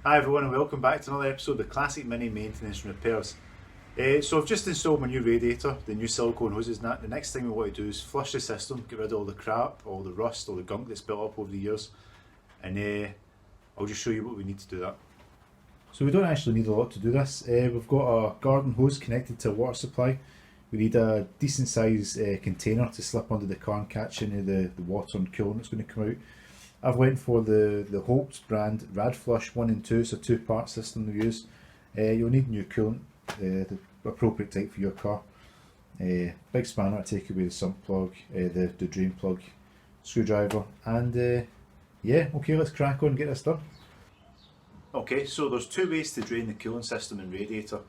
Hi everyone and welcome back to another episode of Classic Mini Maintenance and Repairs. So I've just installed my new radiator, the new silicone hoses and that. The next thing we want to do is flush the system, get rid of all the crap, all the rust, all the gunk that's built up over the years, and I'll just show you what we need to do that. So we don't actually need a lot to do this. We've got a garden hose connected to a water supply. We need a decent size container to slip under the car and catch any of the water and coolant that's going to come out. I've went for the Holts brand Rad Flush 1 and 2, it's a two-part system we use. You'll need new coolant, the appropriate type for your car. Big spanner to take away the sump plug, the drain plug, screwdriver, and yeah, okay, let's crack on and get this done. Okay, so there's two ways to drain the coolant system in Radiator.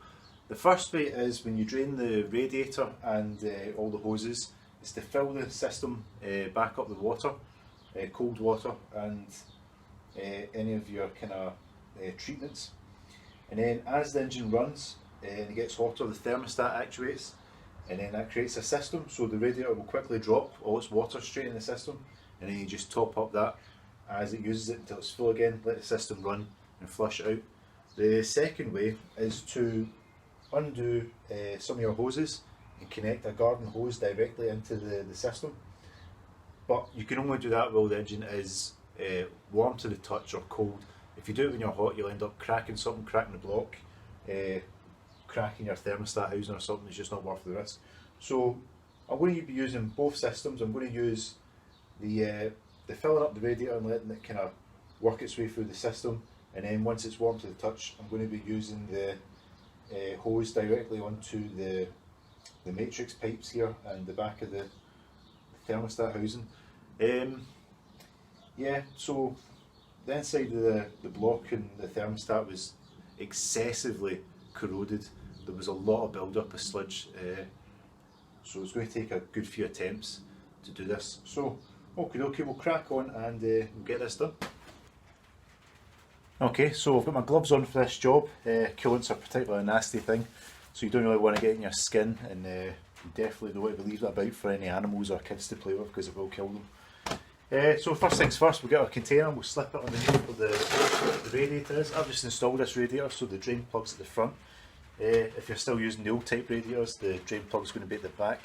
The first way is when you drain the radiator and all the hoses, is to fill the system back up with water. Cold water and any of your kind of treatments, and then as the engine runs and it gets hotter, the thermostat actuates, and then that creates a system, so the radiator will quickly drop all its water straight in the system, and then you just top up that as it uses it until it's full again, let the system run and flush it out. The second way is to undo some of your hoses and connect a garden hose directly into the system. But you can only do that while the engine is warm to the touch or cold. If you do it when you're hot, you'll end up cracking something, cracking the block, cracking your thermostat housing or something. It's just not worth the risk. So I'm going to be using both systems. I'm going to use the filling up the radiator and letting it kind of work its way through the system, and then once it's warm to the touch, I'm going to be using the hose directly onto the matrix pipes here and the back of the thermostat housing. Yeah, so the inside of the block and the thermostat was excessively corroded. There was a lot of build up of sludge, so it's going to take a good few attempts to do this. So okay, we'll crack on and we'll get this done. Okay, so I've got my gloves on for this job. Coolant's a particularly nasty thing, so you don't really want to get in your skin, and you definitely don't want to leave that about for any animals or kids to play with because it will kill them. So first things first, we'll get our container and we'll slip it underneath where the radiator is. I've just installed this radiator, so the drain plug's at the front. If you're still using the old type radiators, the drain plug's going to be at the back.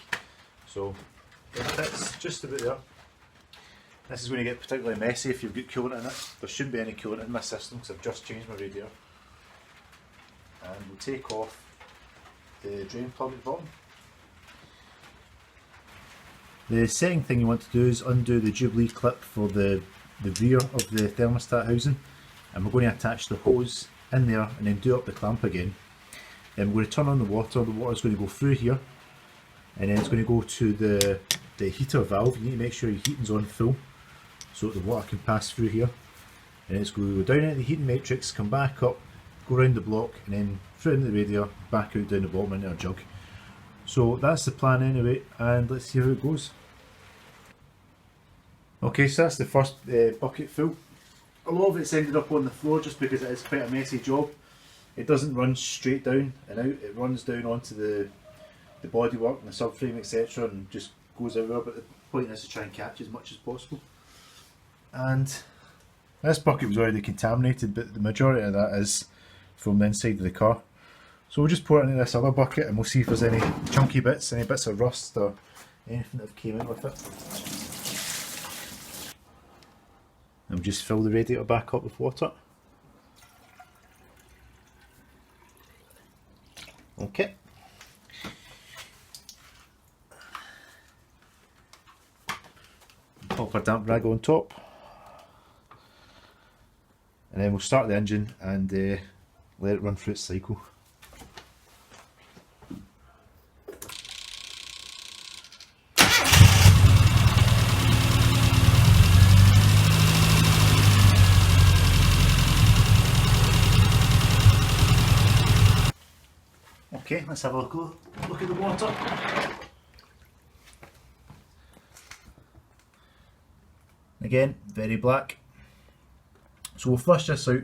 So it fits just about there. This is going to get particularly messy if you've got coolant in it. There shouldn't be any coolant in my system because I've just changed my radiator. And we'll take off the drain plug at the bottom. The second thing you want to do is undo the Jubilee clip for the rear of the thermostat housing, and we're going to attach the hose in there and then do up the clamp again. Then we're going to turn on the water's going to go through here, and then it's going to go to the heater valve. You need to make sure your heating's on full so that the water can pass through here, and it's going to go down into the heating matrix, come back up, go around the block, and then through into the radiator, back out down the bottom into our jug. So that's the plan anyway, and let's see how it goes. Okay, so that's the first bucket full. A lot of it's ended up on the floor just because it is quite a messy job. It doesn't run straight down and out, it runs down onto the bodywork and the subframe, etc., and just goes everywhere, but the point is to try and catch as much as possible. And this bucket was already contaminated, but the majority of that is from the inside of the car. So we'll just pour it into this other bucket and we'll see if there's any chunky bits, any bits of rust or anything that have came in with it. And we'll just fill the radiator back up with water. Okay. Pop our damp rag on top. And then we'll start the engine and let it run through its cycle. Okay, let's have a look at the water. Again, very black. So we'll flush this out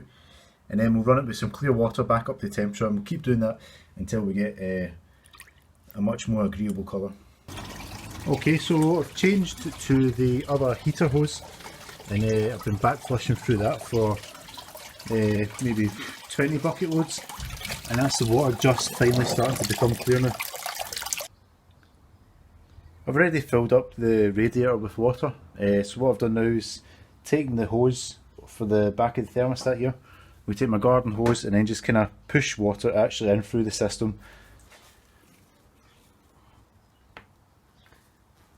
and then we'll run it with some clear water back up to temperature, and we'll keep doing that until we get a much more agreeable colour. Okay, so I've changed to the other heater hose, and I've been back flushing through that for maybe 20 bucket loads, and that's the water just finally starting to become clear now. I've already filled up the radiator with water, so what I've done now is taking the hose for the back of the thermostat here. We take my garden hose and then just kind of push water actually in through the system.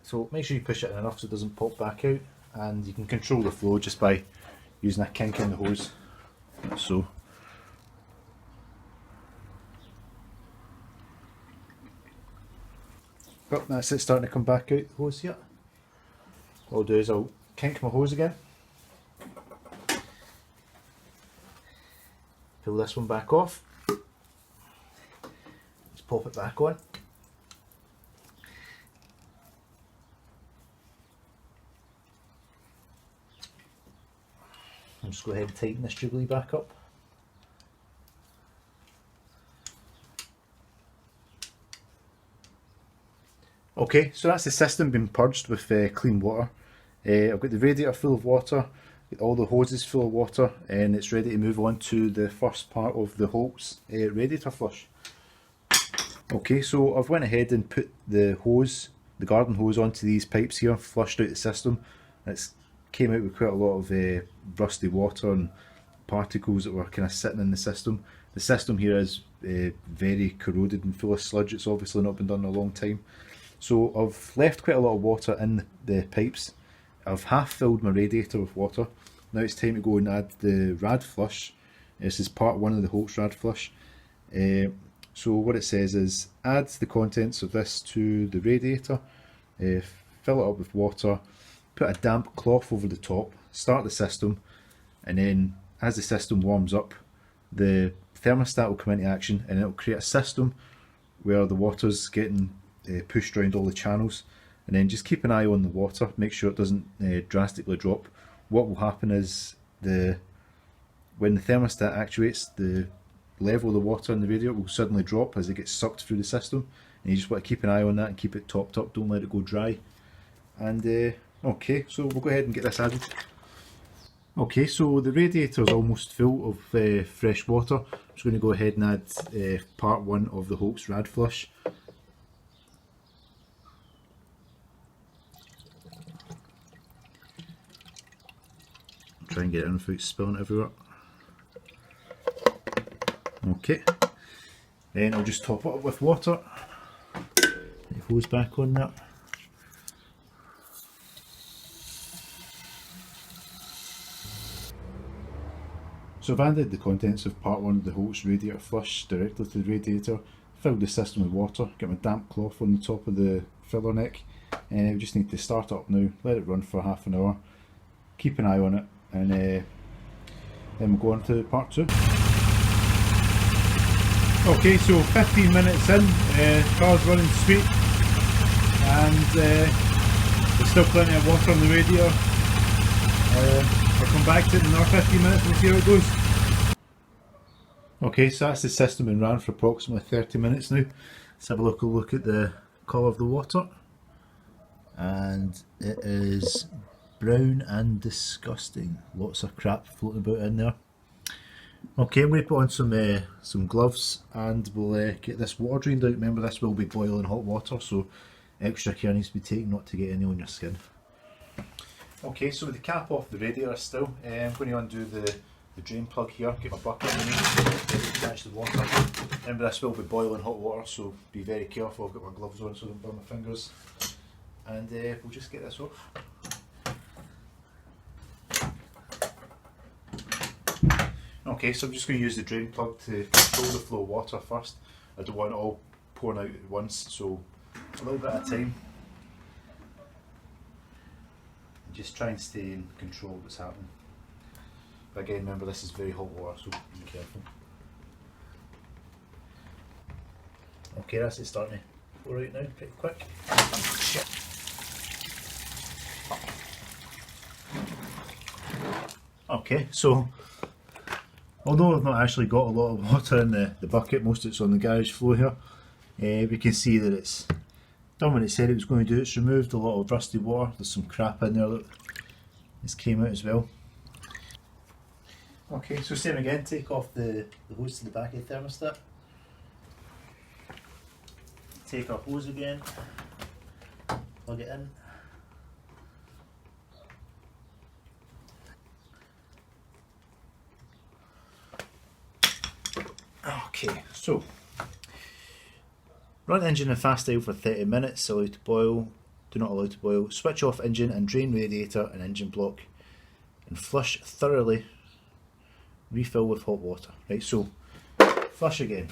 So make sure you push it in enough so it doesn't pop back out, and you can control the flow just by using a kink in the hose. So oh, that's it starting to come back out the hose here. What I'll do is I'll kink my hose again, pull this one back off, just pop it back on. I'll just go ahead and tighten this jubilee back up. Okay, so that's the system being purged with clean water. I've got the radiator full of water, got all the hoses full of water, and it's ready to move on to the first part of the Holts radiator flush. Okay, so I've went ahead and put the hose, the garden hose, onto these pipes here, flushed out the system. It's came out with quite a lot of rusty water and particles that were kind of sitting in the system. The system here is very corroded and full of sludge. It's obviously not been done in a long time. So I've left quite a lot of water in the pipes. I've half filled my radiator with water. Now it's time to go and add the Rad Flush. This is part 1 of the Holts Rad Flush. So what it says is add the contents of this to the radiator, fill it up with water, put a damp cloth over the top, start the system, and then as the system warms up, the thermostat will come into action and it will create a system where the water's getting pushed around all the channels, and then just keep an eye on the water, make sure it doesn't drastically drop. What will happen is when the thermostat actuates, the level of the water in the radiator will suddenly drop as it gets sucked through the system, and you just want to keep an eye on that and keep it topped up, don't let it go dry. And okay, so we'll go ahead and get this added. Okay, so the radiator is almost full of fresh water. I'm just going to go ahead and add part 1 of the Holts Rad Flush. Try and get it in without spilling everywhere. Okay, then I'll just top it up with water. The hose back on that. So I've added the contents of part 1 of the Holts radiator flush directly to the radiator, filled the system with water, get my damp cloth on the top of the filler neck, and we just need to start it up now, let it run for half an hour, keep an eye on it, and then we'll go on to part 2. Okay, so 15 minutes in, car's running sweet, and there's still plenty of water on the radiator. I'll come back to it in another 15 minutes and see how it goes. Okay, so that's the system and ran for approximately 30 minutes now. Let's have a look at the colour of the water. And it is brown and disgusting. Lots of crap floating about in there. Okay, I'm going to put on some gloves and we'll get this water drained out. Remember, this will be boiling hot water, so extra care needs to be taken not to get any on your skin. Okay, so with the cap off the radiator still, I'm going to undo the drain plug here, get my bucket underneath, catch the water. Remember, this will be boiling hot water, so be very careful. I've got my gloves on so I don't burn my fingers. And we'll just get this off. Okay, so I'm just going to use the drain plug to control the flow of water first. I don't want it all pouring out at once, so a little bit at a time. Just try and stay in control of what's happening. But again, remember, this is very hot water, so be careful. Okay, that's it starting to pour out now, pretty quick. Shit. Okay, so although I've not actually got a lot of water in the bucket, most of it's on the garage floor here, we can see that it's done what it said it was going to do. It's removed a lot of rusty water. There's some crap in there that has came out as well. Okay, so same again, take off the hose to the back of the thermostat. Take our hose again, plug it in. Okay, so run engine in fast idle for 30 minutes, allow to boil, do not allow to boil. Switch off engine and drain radiator and engine block and flush thoroughly. Refill with hot water. Right, so flush again.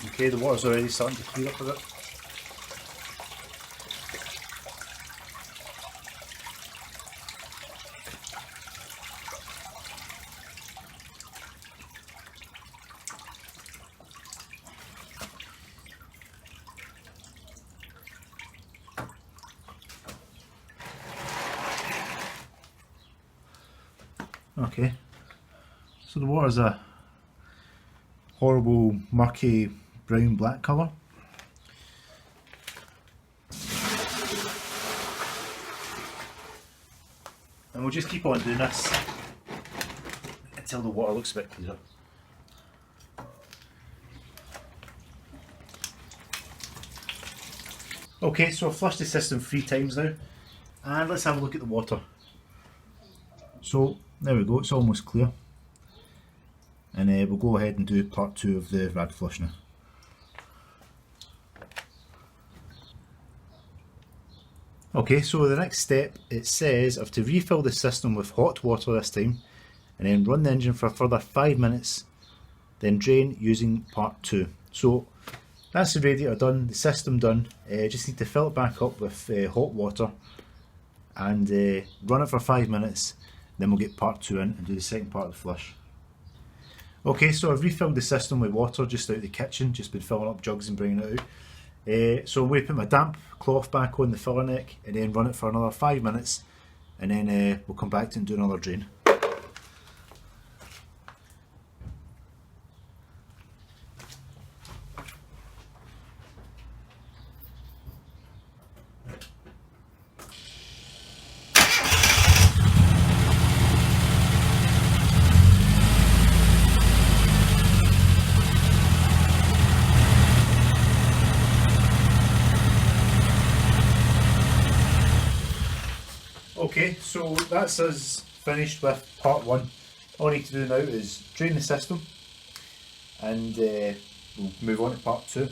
Okay, the water's already starting to clear up a bit. Okay, so the water's a horrible murky brown black colour. And we'll just keep on doing this until the water looks a bit clearer. Okay, so I've flushed the system 3 times now, and let's have a look at the water. So there we go, it's almost clear. And we'll go ahead and do part 2 of the Rad Flush now. Okay, so the next step, it says I have to refill the system with hot water this time, and then run the engine for a further 5 minutes, then drain using part 2. So that's the radiator done, the system done. Just need to fill it back up with hot water and run it for 5 minutes, then we'll get part 2 in and do the second part of the flush. Okay, so I've refilled the system with water just out of the kitchen, just been filling up jugs and bringing it out. So I'm going to put my damp cloth back on the filler neck and then run it for another 5 minutes, and then we'll come back to and do another drain. Okay, so that's us finished with part 1. All I need to do now is drain the system, and we'll move on to part 2.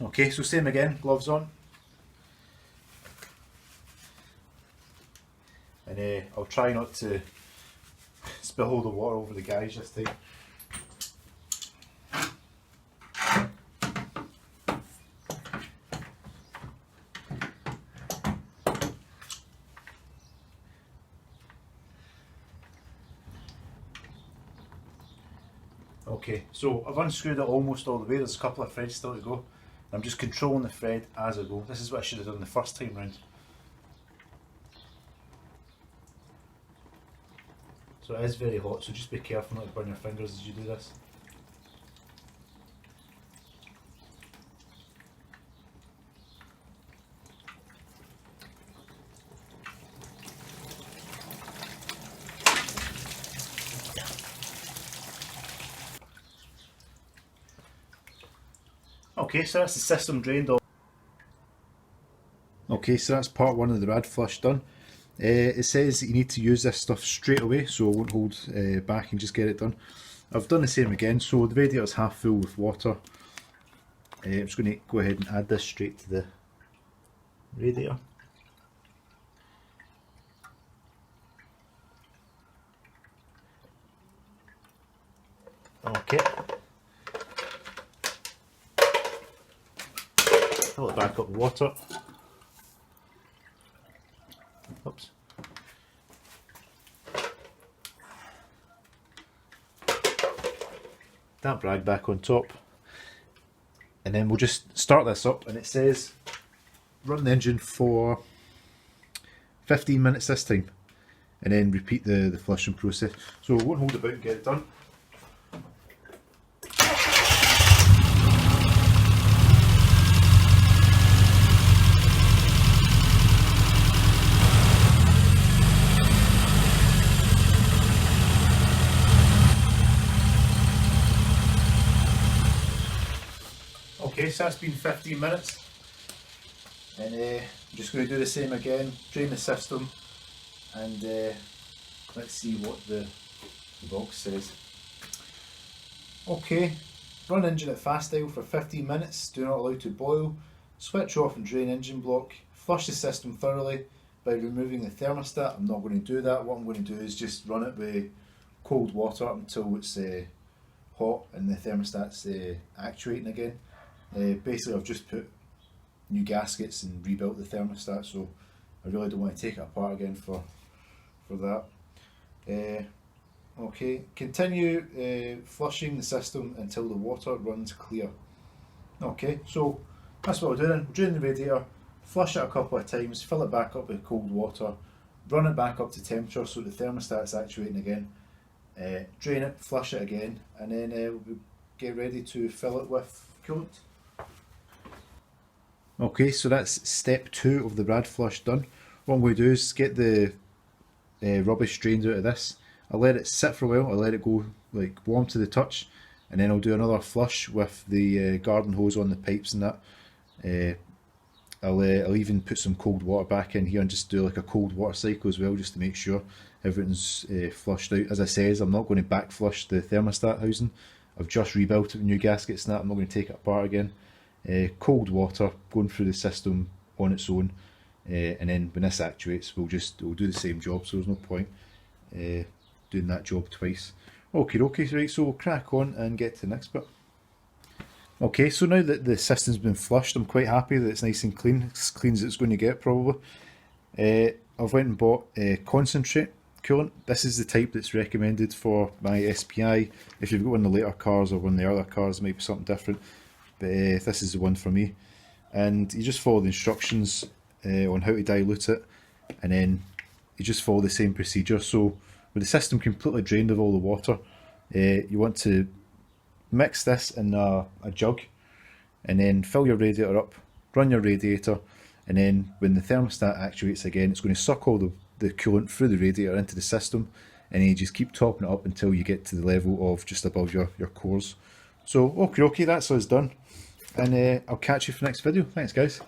Okay, so same again, gloves on. And I'll try not to spill all the water over the guys this time. Okay, so I've unscrewed it almost all the way. There's a couple of threads still to go. I'm just controlling the thread as I go. This is what I should have done the first time round. So it is very hot, so just be careful not to burn your fingers as you do this. Okay, so that's the system drained off. Okay, so that's part 1 of the Rad Flush done. It says that you need to use this stuff straight away, so I won't hold back and just get it done. I've done the same again, so the radiator's half full with water. I'm just going to go ahead and add this straight to the radiator. Okay. Fill it back up with water. Oops. that brag back on top, and then we'll just start this up, and it says run the engine for 15 minutes this time, and then repeat the flushing process. So we won't hold about and get it done. Okay, so that's been 15 minutes, and I'm just going to do the same again, drain the system, and let's see what the box says. Okay, run engine at fast idle for 15 minutes, do not allow to boil, switch off and drain engine block, flush the system thoroughly by removing the thermostat. I'm not going to do that. What I'm going to do is just run it with cold water until it's hot and the thermostat's actuating again. Basically I've just put new gaskets and rebuilt the thermostat, so I really don't want to take it apart again for that. Okay, continue flushing the system until the water runs clear. Okay, so that's what we're doing. We're drain the radiator, flush it a couple of times, fill it back up with cold water, run it back up to temperature so the thermostat's actuating again, drain it, flush it again, and then we'll get ready to fill it with coolant. Okay, so that's step 2 of the Rad Flush done. What I'm going to do is get the rubbish drained out of this. I'll let it sit for a while, I'll let it go like warm to the touch, and then I'll do another flush with the garden hose on the pipes and that. I'll even put some cold water back in here and just do like a cold water cycle as well, just to make sure everything's flushed out. As I said, I'm not going to back flush the thermostat housing. I've just rebuilt it with new gaskets and that. I'm not going to take it apart again. Cold water going through the system on its own, and then when this actuates we'll do the same job, so there's no point doing that job twice. Okay, right, so we'll crack on and get to the next bit. Okay, so now that the system's been flushed, I'm quite happy that it's nice and clean, as clean as it's going to get probably. I've went and bought concentrate coolant. This is the type that's recommended for my SPI. If you've got one of the later cars or one of the other cars, it might be something different, but this is the one for me. And you just follow the instructions on how to dilute it, and then you just follow the same procedure. So with the system completely drained of all the water, you want to mix this in a jug, and then fill your radiator up, run your radiator, and then when the thermostat actuates again, it's going to suck all the coolant through the radiator into the system, and then you just keep topping it up until you get to the level of just above your cores. So okay, that's us done, and I'll catch you for the next video. Thanks guys.